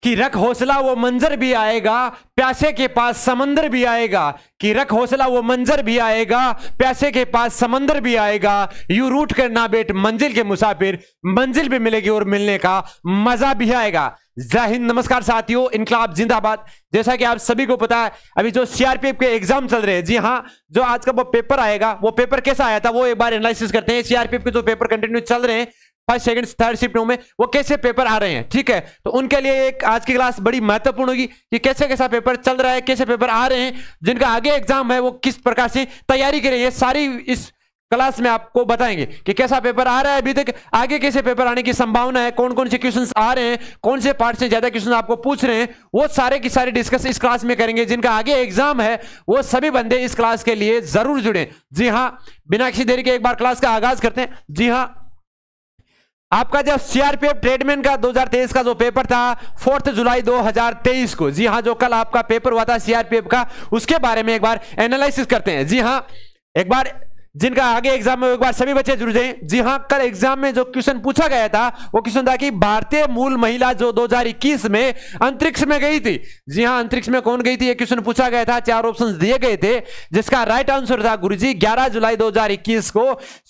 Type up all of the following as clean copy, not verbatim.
कि रख हौसला वो मंजर भी आएगा, प्यासे के पास समंदर भी आएगा। कि रख हौसला वो मंजर भी आएगा, प्यासे के पास समंदर भी आएगा। यूं रूठ कर ना बैठ मंजिल के मुसाफिर, मंजिल भी मिलेगी और मिलने का मजा भी आएगा। जय हिंद, नमस्कार साथियों, इनकलाब जिंदाबाद। जैसा कि आप सभी को पता है, अभी जो सीआरपीएफ के एग्जाम चल रहे हैं, जी हाँ, जो आज का वो पेपर आएगा, वो पेपर कैसा आया था वो एक बार एनालिसिस करते हैं। सीआरपीएफ के जो पेपर कंटिन्यू चल रहे हैं, फर्स्ट सेकंड थर्ड शिफ्टों में, वो कैसे पेपर आ रहे हैं, ठीक है। तो उनके लिए एक आज की क्लास बड़ी महत्वपूर्ण होगी कि कैसे कैसा पेपर चल रहा है, कैसे पेपर आ रहे हैं, जिनका आगे एग्जाम है वो किस प्रकार से तैयारी करें, ये सारी इस क्लास में आपको बताएंगे कि कैसा पेपर आ रहा है अभी तक, आगे कैसे पेपर आने की संभावना है, कौन कौन से क्वेश्चंस आ रहे हैं, कौन से पार्ट से ज्यादा क्वेश्चन आपको पूछ रहे हैं, वो सारे की सारी डिस्कस इस क्लास में करेंगे। जिनका आगे एग्जाम है वो सभी बंदे इस क्लास के लिए जरूर जुड़े। जी हाँ, बिना किसी देरी के एक बार क्लास का आगाज करते हैं। जी हाँ, आपका जब सीआरपीएफ ट्रेडमैन का 2023 का जो पेपर था 4 जुलाई 2023 को, जी हाँ, जो कल आपका पेपर हुआ था सीआरपीएफ का, उसके बारे में एक बार एनालिसिस करते हैं। जी हाँ, एक बार जिनका आगे एग्जाम में एक बार सभी बच्चे जुड़ जाएं। जी हाँ, कल एग्जाम में जो क्वेश्चन पूछा गया था वो क्वेश्चन था कि भारतीय मूल महिला जो 2021 में अंतरिक्ष में गई थी, जी हाँ, अंतरिक्ष में कौन गई थी ये क्वेश्चन पूछा गया था। 4 ऑप्शंस दिए गए थे, जिसका राइट आंसर था गुरुजी 11 जुलाई 2021 को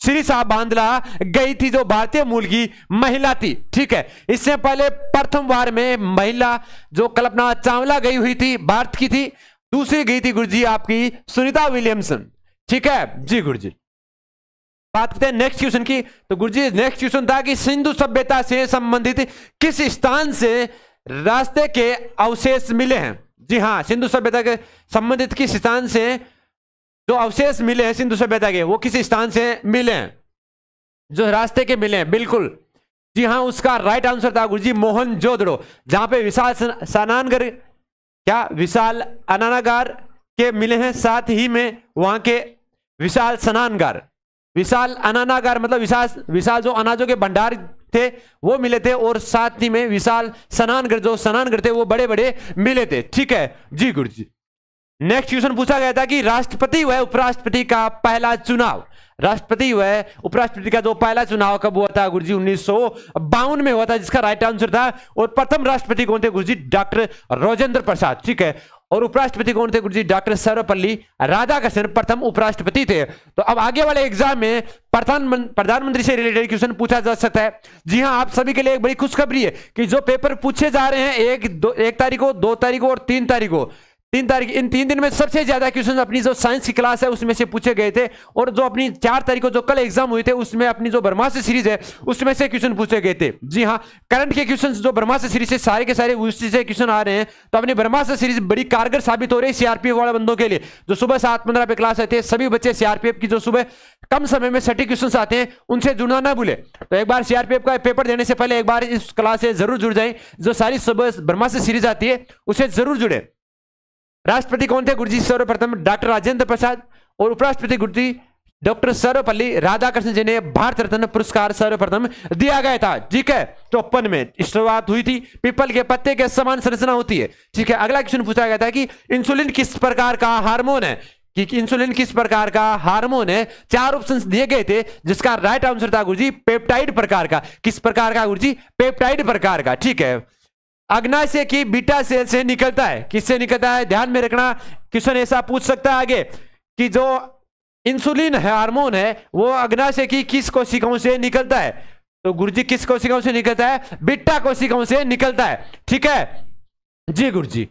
श्री साहब बांदला गई थी, जो भारतीय मूल की महिला थी, ठीक है। इससे पहले प्रथम बार में महिला जो कल्पना चावला गई हुई थी, भारत की थी। दूसरी गई थी गुरुजी आपकी सुनीता विलियमसन, ठीक है जी गुरुजी। बात करते हैं नेक्स्ट क्वेश्चन की। तो गुरुजी नेक्स्ट क्वेश्चन था कि सिंधु सभ्यता से संबंधित किस स्थान से रास्ते के अवशेष मिले हैं। जी हाँ, सिंधु सभ्यता के संबंधित किस स्थान से जो अवशेष मिले हैं सिंधु सभ्यता के, वो किस स्थान से मिले हैं, जो रास्ते के मिले हैं, बिल्कुल। जी हाँ, उसका राइट आंसर था गुरुजी मोहनजोदड़ो, जहां पे विशाल स्नानागार, क्या विशाल स्नानागार के मिले हैं, साथ ही में वहां के विशाल स्नानागार, विशाल अनानागार मतलब विशाल जो अनाजों के भंडार थे वो मिले थे, और साथ ही में विशाल स्नानगृह जो स्नानगृह थे वो बड़े बड़े मिले थे, ठीक है जी गुरुजी। नेक्स्ट क्वेश्चन पूछा गया था कि राष्ट्रपति व उपराष्ट्रपति का पहला चुनाव, राष्ट्रपति व उपराष्ट्रपति का जो पहला चुनाव कब हुआ था गुरुजी 1952 में हुआ था, जिसका राइट आंसर था। और प्रथम राष्ट्रपति कौन थे गुरुजी, डॉक्टर राजेंद्र प्रसाद, ठीक है। और उपराष्ट्रपति कौन थे गुरुजी, डॉक्टर सर्वपल्ली राधाकृष्णन प्रथम उपराष्ट्रपति थे। तो अब आगे वाले एग्जाम में प्रधानमंत्री से रिलेटेड क्वेश्चन पूछा जा सकता है। जी हाँ, आप सभी के लिए एक बड़ी खुशखबरी है कि जो पेपर पूछे जा रहे हैं 1 तारीख को, 2 तारीख को और 3 तारीख को, 3 तारीख, इन 3 दिन में सबसे ज्यादा क्वेश्चन अपनी जो साइंस की क्लास है उसमें से पूछे गए थे। और जो अपनी 4 तारीख को जो कल एग्जाम हुए थे उसमें अपनी जो ब्रह्मास्त्र सीरीज है उसमें से क्वेश्चन पूछे गए थे। जी हाँ, करंट के क्वेश्चन जो ब्रह्मास्त्र सीरीज से सारे के सारे उसी से क्वेश्चन आ रहे हैं। तो अपनी ब्रह्मास्त्र सीरीज बड़ी कारगर साबित हो रही है सीआरपीएफ वाले बंदों के लिए, जो सुबह 7:15 पे क्लास आते हैं। सभी बच्चे सीआरपीएफ की जो सुबह कम समय में सटीक क्वेश्चन आते हैं उनसे जुड़ना ना भूले। तो एक बार सीआरपीएफ का पेपर देने से पहले एक बार इस क्लास से जरूर जुड़ जाए, जो सारी सुबह ब्रह्मास्त्र सीरीज आती है उसे जरूर जुड़े। राष्ट्रपति कौन थे गुरुजी, सर्वप्रथम डॉक्टर राजेंद्र प्रसाद, और उपराष्ट्रपति गुरुजी डॉक्टर सर्वपल्ली राधाकृष्णन जी ने भारत रत्न पुरस्कार सर्वप्रथम दिया गया था, ठीक है। 54 में शुरुआत हुई थी। पीपल के पत्ते के समान संरचना होती है, ठीक है। अगला क्वेश्चन पूछा गया था कि इंसुलिन किस प्रकार का हार्मोन है, कि इंसुलिन किस प्रकार का हार्मोन है। 4 ऑप्शंस दिए गए थे, जिसका राइट आंसर था गुरुजी पेप्टाइड प्रकार का। किस प्रकार का गुरुजी, पेप्टाइड प्रकार का, ठीक है। अग्नाशय की बीटा सेल से निकलता है, किससे निकलता है, ध्यान में रखना। क्वेश्चन ऐसा पूछ सकता है आगे कि जो इंसुलिन हार्मोन है वो अग्नाशय की किस कोशिकाओं से निकलता है। तो गुरुजी किस कोशिकाओं से निकलता है, बीटा कोशिकाओं से निकलता है, ठीक है जी गुरुजी।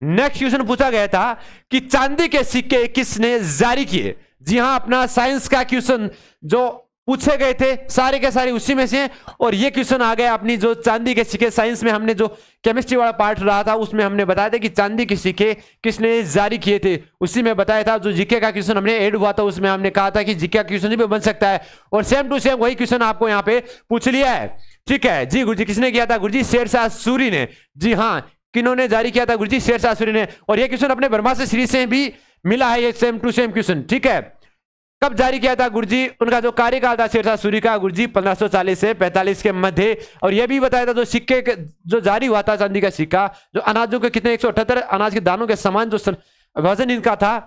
नेक्स्ट क्वेश्चन पूछा गया था कि चांदी के सिक्के किसने जारी किए। जी हां, अपना साइंस का क्वेश्चन जो पूछे गए थे सारे के सारे उसी में से, और ये क्वेश्चन आ गया अपनी जो चांदी के सिक्के। साइंस में हमने जो केमिस्ट्री वाला पार्ट रहा था उसमें हमने बताया था कि चांदी के सिक्के किसने जारी किए थे, उसी में बताया था। जो जीके का क्वेश्चन हमने ऐड हुआ था उसमें हमने कहा था कि जीके का क्वेश्चन भी बन सकता है, और सेम टू सेम वही क्वेश्चन आपको यहाँ पे पूछ लिया है, ठीक है जी गुरुजी। किसने किया था गुरुजी, शेरशाह सूरी ने। जी हाँ, किन्होंने जारी किया था गुरुजी, शेरशाह सूरी ने। और ये क्वेश्चन अपने ब्रह्मास्त्र सीरीज से भी मिला है, ये सेम टू सेम क्वेश्चन, ठीक है। कब जारी किया था गुरुजी, उनका जो कार्यकाल था शेरशाह सूरी का गुरुजी 1540 से 45 के मध्य। और यह भी बताया था जो सिक्के जो जारी हुआ था चांदी का सिक्का, जो अनाजों के कितने 178 अनाज के दानों के समान जो वजन इनका था,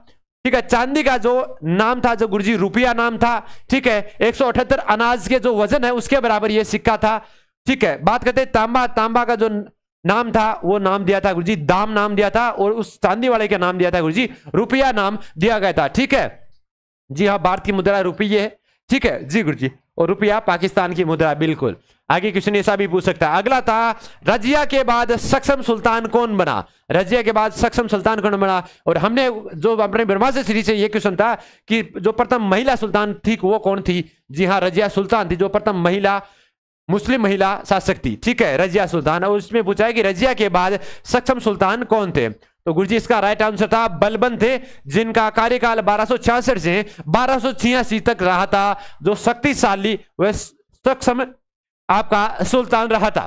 ठीक है। चांदी का जो नाम था जो गुरुजी रुपया नाम था, ठीक है। 178 अनाज के जो वजन है उसके बराबर यह सिक्का था, ठीक है। बात करते हैं तांबा, तांबा का जो नाम था वो नाम दिया था गुरुजी दाम नाम दिया था, और उस चांदी वाले का नाम दिया था गुरुजी रुपया नाम दिया गया था। ठीक है जी हाँ, भारत की मुद्रा रुपये है। ठीक है जी गुरुजी, और रुपया पाकिस्तान की मुद्रा। बिल्कुल। आगे क्वेश्चन ऐसा भी पूछ सकता है। अगला था रजिया के बाद सक्षम सुल्तान कौन बना। रजिया के बाद सक्षम सुल्तान कौन बना, और हमने जो अपने ब्रह्मास्त्र सीरीज से ये क्वेश्चन था कि जो प्रथम महिला सुल्तान थी वो कौन थी। जी हाँ, रजिया सुल्तान थी जो प्रथम महिला मुस्लिम महिला शासक थी। ठीक है, रजिया सुल्तान। और उसमें पूछा है कि रजिया के बाद सक्षम सुल्तान कौन थे, तो गुरुजी इसका राइट आंसर था बलबन थे, जिनका कार्यकाल 1266 से 1286 तक रहा था, जो शक्तिशाली व सक्षम आपका सुल्तान रहा था।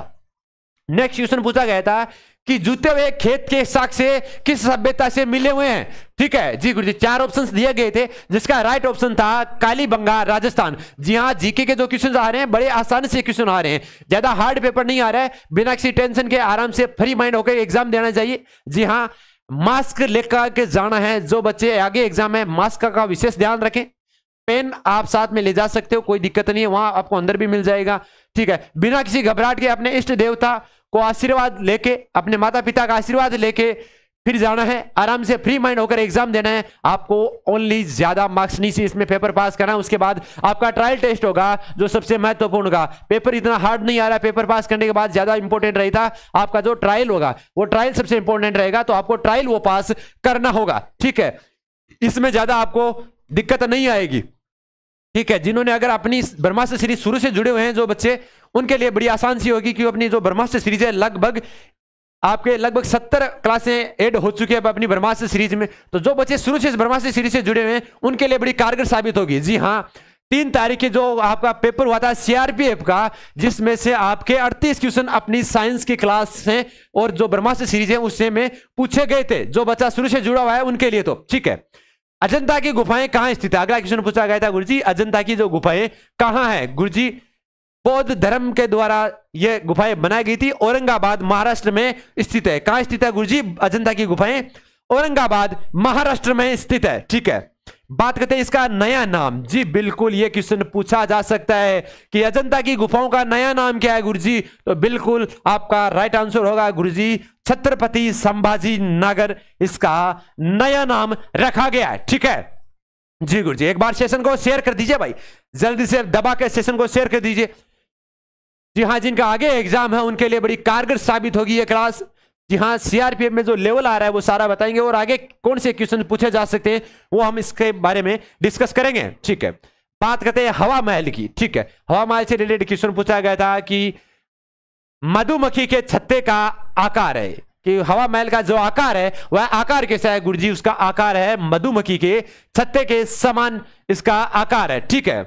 नेक्स्ट क्वेश्चन पूछा गया था कि जूते हुए खेत के साक्ष्य किस सभ्यता से मिले हुए हैं। ठीक है जी गुरुजी, 4 ऑप्शंस दिए गए थे, जिसका राइट ऑप्शन था कालीबंगा राजस्थान। जी हाँ, जीके के जो क्वेश्चन आ रहे हैं बड़े आसानी से क्वेश्चन आ रहे हैं, ज्यादा हार्ड पेपर नहीं आ रहा है, बिना किसी टेंशन के आराम से फ्री माइंड होकर एग्जाम देना चाहिए। जी हाँ, मास्क लेकर के जाना है, जो बच्चे आगे एग्जाम है मास्क का विशेष ध्यान रखें। पेन आप साथ में ले जा सकते हो, कोई दिक्कत नहीं है, वहां आपको अंदर भी मिल जाएगा। ठीक है, बिना किसी घबराहट के अपने इष्ट देवता को आशीर्वाद लेके, अपने माता पिता का आशीर्वाद लेके फिर जाना है, आराम से फ्री माइंड होकर एग्जाम देना है। आपको ओनली ज्यादा मार्क्स नहीं से इसमें पेपर पास करना है। उसके बाद आपका ट्रायल टेस्ट होगा जो सबसे महत्वपूर्ण होगा। पेपर इतना हार्ड नहीं आ रहा है, पेपर पास करने के बाद ज्यादा इंपॉर्टेंट रहेगा आपका जो ट्रायल होगा, वो ट्रायल सबसे इंपॉर्टेंट रहेगा, तो आपको ट्रायल वो पास करना होगा। ठीक है, इसमें ज्यादा आपको दिक्कत नहीं आएगी। ठीक है, जिन्होंने अगर अपनी ब्रह्मास्त्र सीरीज शुरू से जुड़े हुए हैं जो बच्चे, उनके लिए बड़ी आसान सी होगी कि अपनी जो ब्रह्मास्त्र सीरीज है लगभग 70 क्लासें ऐड हो चुकी है अपनी ब्रह्मास्त्र सीरीज में। तो जो बच्चे शुरू से ब्रह्मास्त्र सीरीज से जुड़े हुए हैं उनके लिए बड़ी कारगर साबित होगी। जी हाँ, 3 तारीख के जो आपका पेपर हुआ था सीआरपीएफ का, जिसमें से आपके 38 क्वेश्चन अपनी साइंस की क्लास से और जो ब्रह्मास्त्र सीरीज है उससे में पूछे गए थे, जो बच्चा शुरू से जुड़ा हुआ है उनके लिए। तो ठीक है, अजंता की गुफाएं कहां स्थित है, अगला क्वेश्चन पूछा गया था गुरुजी, अजंता की जो गुफाएं कहां है। गुरुजी, बौद्ध धर्म के द्वारा यह गुफाएं बनाई गई थी, औरंगाबाद महाराष्ट्र में स्थित है। कहां स्थित है गुरुजी अजंता की गुफाएं, औरंगाबाद महाराष्ट्र में स्थित है। ठीक है, बात करते हैं इसका नया नाम। जी बिल्कुल, यह क्वेश्चन पूछा जा सकता है कि अजंता की गुफाओं का नया नाम क्या है गुरुजी, तो बिल्कुल आपका राइट आंसर होगा गुरुजी छत्रपति संभाजी नगर, इसका नया नाम रखा गया है। ठीक है जी गुरुजी, एक बार सेशन को शेयर कर दीजिए भाई, जल्दी से दबा के सेशन को शेयर कर दीजिए। जी हाँ, जिनका आगे एग्जाम है उनके लिए बड़ी कारगर साबित होगी ये क्लास। जी हाँ, सीआरपीएफ में जो लेवल आ रहा है वो सारा बताएंगे, और आगे कौन से क्वेश्चन पूछे जा सकते हैं वो हम इसके बारे में डिस्कस करेंगे। ठीक है, बात करते हैं हवा महल की। ठीक है, हवा महल से रिलेटेड क्वेश्चन पूछा गया था कि मधुमक्खी के छत्ते का आकार है, कि हवा महल का जो आकार है वह आकार कैसा है गुरुजी, उसका आकार है मधुमक्खी के छत्ते के समान इसका आकार है। ठीक है,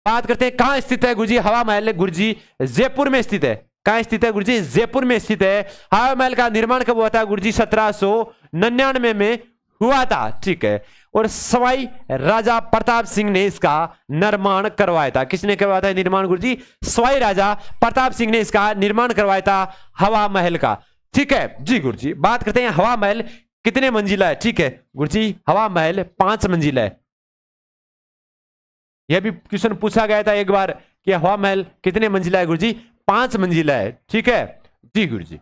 बात करते हैं कहां स्थित है गुरुजी हवा महल, गुरुजी जयपुर में स्थित है। कहां स्थित है गुरुजी, जयपुर में स्थित है। हवा महल का निर्माण कब हुआ था गुरुजी, 1799 में हुआ था। ठीक है, और सवाई राजा प्रताप सिंह ने इसका निर्माण करवाया था। किसने करवाया था निर्माण गुरुजी, सवाई राजा प्रताप सिंह ने इसका निर्माण करवाया था हवा महल का। ठीक है जी गुरुजी, बात करते हैं हवा महल कितने मंजिला है। ठीक है गुरुजी, हवा महल 5 मंजिला है। यह भी क्वेश्चन पूछा गया था एक बार कि हवा महल कितने मंजिला है गुरुजी, 5 मंजिला है। ठीक है जी गुरुजी,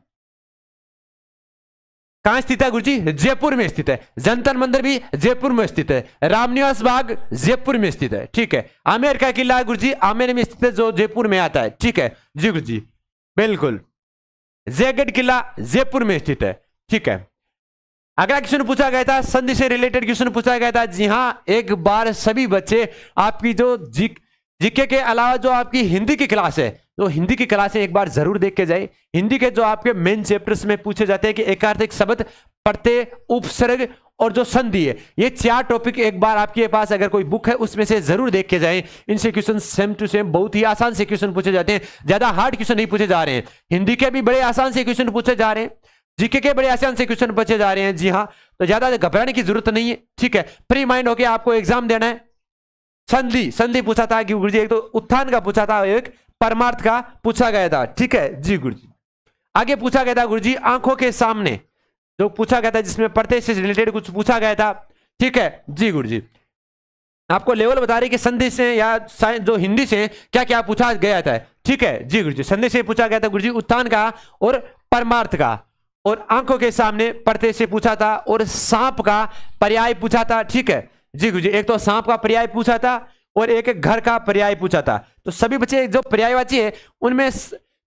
कहां स्थित है गुरुजी, जयपुर में स्थित है। जंतर मंदिर भी जयपुर में स्थित है। रामनिवास बाग जयपुर में स्थित है। ठीक है, आमेर का किला गुरुजी आमेर में स्थित है, जो जयपुर में आता है। ठीक है जी गुरुजी, बिल्कुल। जयगढ़ किला जयपुर में स्थित है। ठीक है, अगला क्वेश्चन पूछा गया था संधि से रिलेटेड क्वेश्चन पूछा गया था। जी हां, एक बार सभी बच्चे आपकी जो जीके के अलावा जो आपकी हिंदी की क्लास है, तो हिंदी की क्लास है एक बार जरूर देख के जाए। हिंदी के जो आपके मेन चैप्टर्स में पूछे जाते हैं कि एकार्थक शब्द, प्रत्यय, उपसर्ग और जो संधि है, ये 4 टॉपिक एक बार आपके पास अगर कोई बुक है उसमें से जरूर देख के जाएं। इनसे क्वेश्चन सेम टू सेम बहुत ही आसान से क्वेश्चन पूछे जाते हैं, ज्यादा हार्ड क्वेश्चन नहीं पूछे जा रहे हैं। हिंदी के भी बड़े आसान से क्वेश्चन पूछे जा रहे हैं, जीके के बड़े आसान से क्वेश्चन पूछे जा रहे हैं। जी हाँ, तो ज्यादा घबराने की जरूरत नहीं है। ठीक है, फ्री माइंड होकर आपको एग्जाम देना है। संधि पूछा था कि गुरुजी, एक तो उत्थान का पूछा था, एक परमार्थ का पूछा गया था। ठीक है जी गुरुजी, आगे पूछा गया था गुरुजी आंखों के सामने, जो पूछा गया था जिसमें प्रत्यय से रिलेटेड कुछ पूछा गया था। ठीक है जी गुरुजी, आपको लेवल बता रहे कि संधि से या जो हिंदी से क्या क्या पूछा गया था। ठीक है जी गुरु जी। संधि से पूछा गया था गुरु जी उत्थान का और परमार्थ का, और आंखों के सामने पर्दे से पूछा था, और सांप का पर्याय पूछा था। ठीक है जी गुरु जी। एक तो सांप का पर्याय पूछा था और एक घर का पर्याय पूछा था। तो सभी बच्चे जो पर्यायवाची है उनमें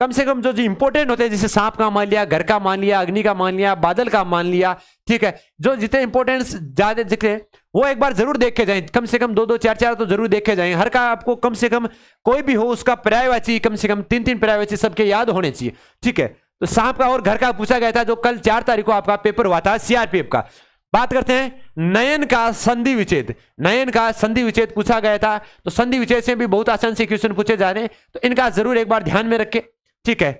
कम से कम जो इंपॉर्टेंट होते हैं, जैसे सांप का मान लिया, घर का मान लिया, अग्नि का मान लिया, बादल का मान लिया, ठीक है, जो जितने इंपॉर्टेंस ज्यादा दिखे वो एक बार जरूर देखे जाएं। कम से कम 2-2 4-4 तो जरूर देखे जाएं। हर का आपको कम से कम कोई भी हो उसका पर्यायवाची कम से कम 3-3 पर्यायवाची सबके याद होने चाहिए। ठीक है, तो सांप का और घर का पूछा गया था, जो कल 4 तारीख को आपका पेपर हुआ था सीआरपीएफ का। बात करते हैं नयन का संधि विच्छेद। नयन का संधि विच्छेद पूछा गया था, तो संधि विच्छेद से भी बहुत आसान से क्वेश्चन पूछे जा रहे हैं, तो इनका जरूर एक बार ध्यान में रखें। ठीक है,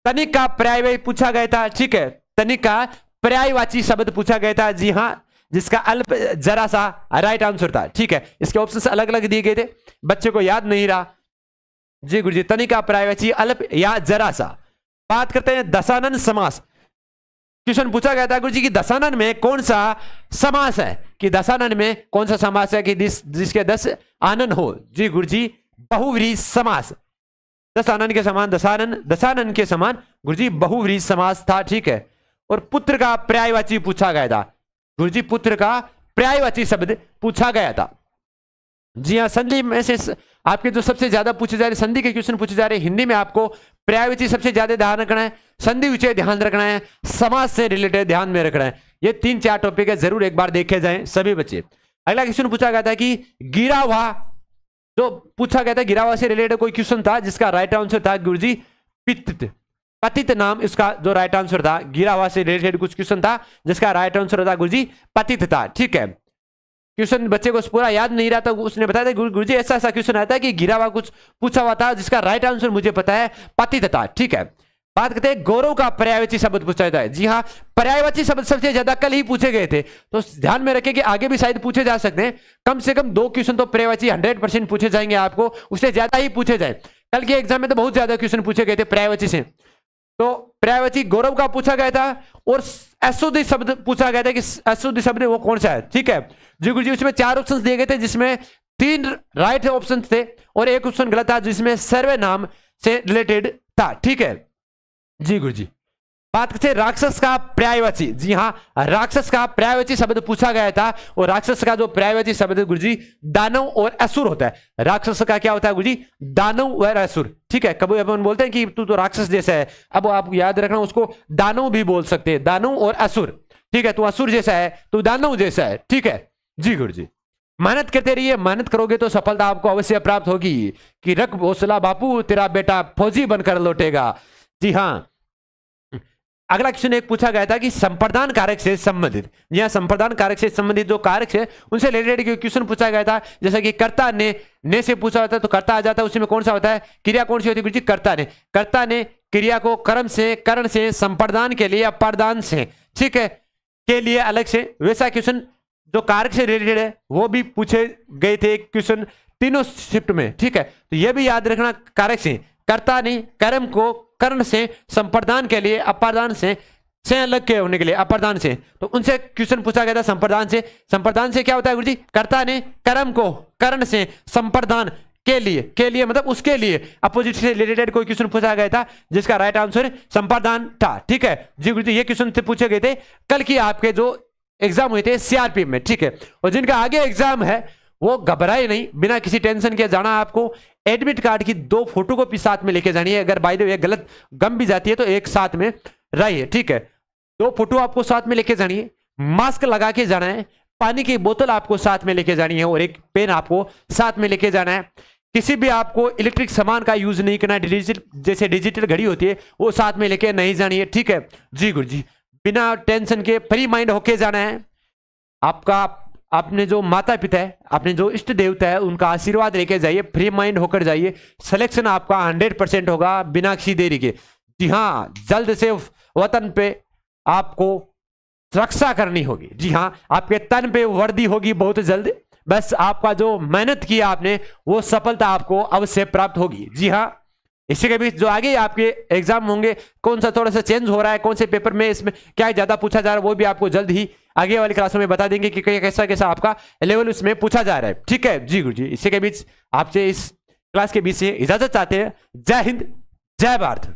तनिक का पर्यायवाची पूछा गया था। ठीक है, तनिक का पर्यायवाची शब्द पूछा गया था, जी हां, जिसका अल्प जरा सा राइट आंसर था। ठीक है, इसके ऑप्शन अलग अलग दिए गए थे, बच्चे को याद नहीं रहा। जी गुरु जी, तनिक का पर्यायवाची अल्प या जरा सा। बात करते हैं दशानन समास। क्वेश्चन पूछा गया था गुरु जी कि दशानन में कौन सा समास है, कि दशानन में कौन सा समास है कि जिसके 10 आनन हो। जी गुरु जी, बहुव्रीहि समास। दशानन के समान दशानन, दशानन के समान गुरु जी बहुव्रीहि समास था। ठीक है, और पुत्र का पर्यायवाची पूछा गया था। गुरु जी, पुत्र का पर्यायवाची शब्द पूछा गया था। जी हाँ, संधि में से आपके जो सबसे ज्यादा पूछे जा रहे संधि के क्वेश्चन पूछे जा रहे हैं, हिंदी में आपको पर्यायवाची सबसे ज्यादा ध्यान रखना है, संधि विच्छेद ध्यान रखना है, समास से रिलेटेड ध्यान में रखना है। ये 3-4 टॉपिक है, जरूर एक बार देखे जाएं सभी बच्चे। अगला क्वेश्चन पूछा गया था कि गिरा हुआ, जो पूछा गया था गिरा हुआ से रिलेटेड कोई क्वेश्चन था, जिसका राइट आंसर था गुरु जी पित्त। पतित नाम इसका जो राइट आंसर था। गिरा हुआ से रिलेटेड कुछ क्वेश्चन था जिसका राइट आंसर था गुरु जी पतित था। ठीक है, क्वेश्चन बच्चे को पूरा याद नहीं रहा था, उसने बताया था गुरु जी ऐसा ऐसा क्वेश्चन आता है कि गिरा हुआ कुछ पूछा हुआ था, जिसका राइट आंसर मुझे पता है पतित था। ठीक है, बात करते हैं गौरव का पर्यायवाची शब्द पूछा जाता है। जी हाँ, पर्यायवाची शब्द सबसे ज्यादा कल ही पूछे गए थे, तो ध्यान में रखें कि आगे भी शायद पूछे जा सकते हैं। कम से कम 2 क्वेश्चन तो पर्यायवाची 100% पूछे जाएंगे आपको, उससे ज्यादा ही पूछे जाए। कल के एग्जाम में तो बहुत ज्यादा क्वेश्चन पूछे गए थे पर्यायवाची से। तो पर्यायवाची गौरव का पूछा गया था, और अशुद्ध शब्द पूछा गया था कि अशुद्ध शब्द वो कौन सा है। ठीक है जी गुरु जी, उसमें 4 ऑप्शन दिए गए थे, जिसमें 3 राइट ऑप्शन थे और 1 ऑप्शन गलत था, जिसमें सर्वनाम से रिलेटेड था। ठीक है जी गुरु जी। बात करते हैं राक्षस का पर्यायवाची। जी हाँ, राक्षस का पर्यायवाची शब्द पूछा गया था, और राक्षस का जो पर्यायवाची शब्द गुरु जी दानव और असुर होता है। राक्षस का क्या होता है गुरु जी? दानव और असुर। ठीक है, कभी अपन बोलते हैं कि तू तो राक्षस जैसा है, अब आप याद रखना उसको दानव भी बोल सकते हैं, दानव और असुर। ठीक है, तू असुर जैसा है, तू दानव जैसा है। ठीक है जी गुरु जी। मेहनत करते रहिए, मेहनत करोगे तो सफलता आपको अवश्य प्राप्त होगी। कि रख हौसला बापू, तेरा बेटा फौजी बनकर लौटेगा। जी हाँ, अगला क्वेश्चन एक पूछा गया था कि संप्रदान कारक से संबंधित, यह संप्रदान कारक से संबंधित जो कारक है उनसे रिलेटेड क्वेश्चन पूछा गया था। जैसा कि कर्ता ने से पूछा होता है, तो कर्ता आ जाता है, उसी में कौन सा होता है, क्रिया कौन सी होती है गुरु जी? कर्ता ने क्रिया को कर्म से, कर्ण से, संप्रदान के लिए, अपादान से, ठीक है, के लिए अलग से, वैसा क्वेश्चन जो कारक से रिलेटेड है वो भी पूछे गए थे क्वेश्चन तीनों शिफ्ट में। ठीक है, तो यह भी याद रखना, कारक से, कर्ता ने कर्म को कर्ण से, संप्रदान के लिए, अपादान से अलग के होने के लिए, अपादान से, तो उनसे क्वेश्चन पूछा गया था संप्रदान से। संप्रदान से क्या होता है गुरु जी? कर्ता ने कर्म को कर्ण से, संप्रदान के लिए मतलब उसके लिए, अपोजिट से रिलेटेड कोई क्वेश्चन पूछा गया था, जिसका राइट आंसर संप्रदान था। ठीक है जी गुरु जी, ये क्वेश्चन पूछे गए थे कल की आपके जो एग्जाम हुए थे सीआरपीएफ में। ठीक है, और जिनका आगे एग्जाम है वो घबराए नहीं, बिना किसी टेंशन के जाना। आपको एडमिट कार्ड की 2 फोटोकॉपी साथ में लेके जानी है, अगर बाय द वे गलत गम भी जाती है तो एक साथ में रहिए। ठीक है, 2 फोटो आपको साथ में लेके जानी है, मास्क लगा के जाना है, पानी की बोतल आपको साथ में लेके जानी है, और एक पेन आपको साथ में लेके जाना है। किसी भी आपको इलेक्ट्रिक सामान का यूज नहीं करना है, जैसे डिजिटल घड़ी होती है वो साथ में लेके नहीं जानी है। ठीक है जी गुरु जी, बिना टेंशन के फ्री माइंड होके जाना है। आपने जो माता पिता है, आपने जो इष्ट देवता है, उनका आशीर्वाद लेके जाइए, फ्री माइंड होकर जाइए। सिलेक्शन आपका 100% होगा बिना किसी देरी के। जी हाँ, जल्द से वतन पे आपको रक्षा करनी होगी। जी हाँ, आपके तन पे वर्दी होगी बहुत जल्द, बस आपका जो मेहनत किया आपने वो सफलता आपको अवश्य प्राप्त होगी। जी हाँ, इसी के बीच जो आगे आपके एग्जाम होंगे, कौन सा थोड़ा सा चेंज हो रहा है, कौन से पेपर में इसमें क्या ज्यादा पूछा जा रहा है, वो भी आपको जल्द ही आगे वाली क्लासों में बता देंगे कि कैसा कैसा आपका लेवल उसमें पूछा जा रहा है। ठीक है जी गुरु जी, इसी के बीच आपसे इस क्लास के बीच से इजाजत चाहते हैं। जय हिंद, जय भारत।